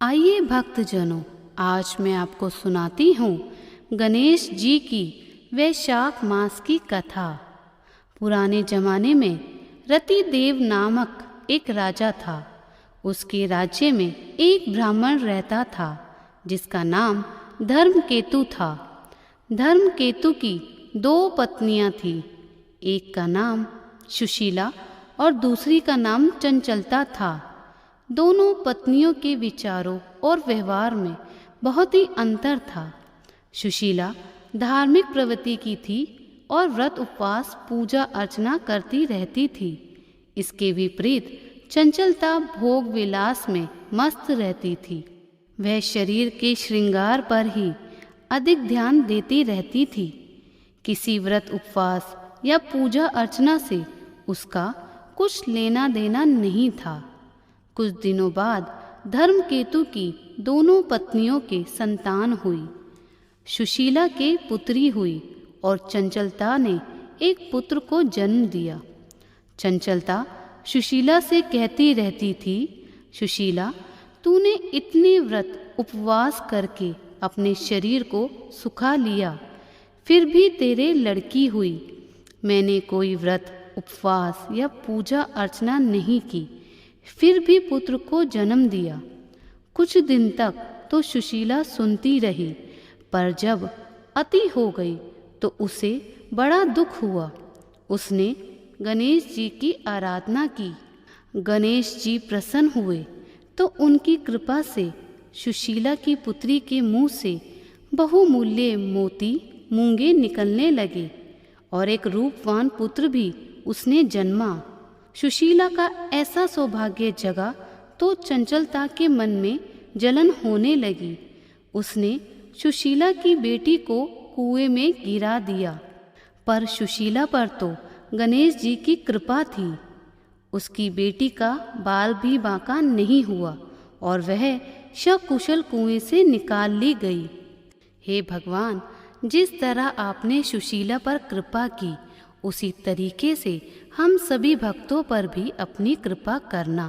आइए भक्तजनों, आज मैं आपको सुनाती हूँ गणेश जी की वैशाख मास की कथा। पुराने जमाने में रतिदेव नामक एक राजा था। उसके राज्य में एक ब्राह्मण रहता था जिसका नाम धर्मकेतु था। धर्मकेतु की 2 पत्नियां थीं। एक का नाम सुशीला और दूसरी का नाम चंचलता था। दोनों पत्नियों के विचारों और व्यवहार में बहुत ही अंतर था। सुशीला धार्मिक प्रवृत्ति की थी और व्रत उपवास पूजा अर्चना करती रहती थी। इसके विपरीत चंचलता भोग विलास में मस्त रहती थी। वह शरीर के श्रृंगार पर ही अधिक ध्यान देती रहती थी। किसी व्रत उपवास या पूजा अर्चना से उसका कुछ लेना देना नहीं था। कुछ दिनों बाद धर्मकेतु की दोनों पत्नियों के संतान हुई। सुशीला के पुत्री हुई और चंचलता ने एक पुत्र को जन्म दिया। चंचलता सुशीला से कहती रहती थी, सुशीला, तूने इतने व्रत उपवास करके अपने शरीर को सुखा लिया, फिर भी तेरे लड़की हुई। मैंने कोई व्रत उपवास या पूजा अर्चना नहीं की, फिर भी पुत्र को जन्म दिया। कुछ दिन तक तो सुशीला सुनती रही, पर जब अति हो गई तो उसे बड़ा दुख हुआ। उसने गणेश जी की आराधना की। गणेश जी प्रसन्न हुए तो उनकी कृपा से सुशीला की पुत्री के मुंह से बहुमूल्य मोती मूंगे निकलने लगे और एक रूपवान पुत्र भी उसने जन्मा। सुशीला का ऐसा सौभाग्य जगा तो चंचलता के मन में जलन होने लगी। उसने सुशीला की बेटी को कुएं में गिरा दिया, पर सुशीला पर तो गणेश जी की कृपा थी। उसकी बेटी का बाल भी बांका नहीं हुआ और वह सकुशल कुएं से निकाल ली गई। हे भगवान, जिस तरह आपने सुशीला पर कृपा की, उसी तरीके से हम सभी भक्तों पर भी अपनी कृपा करना।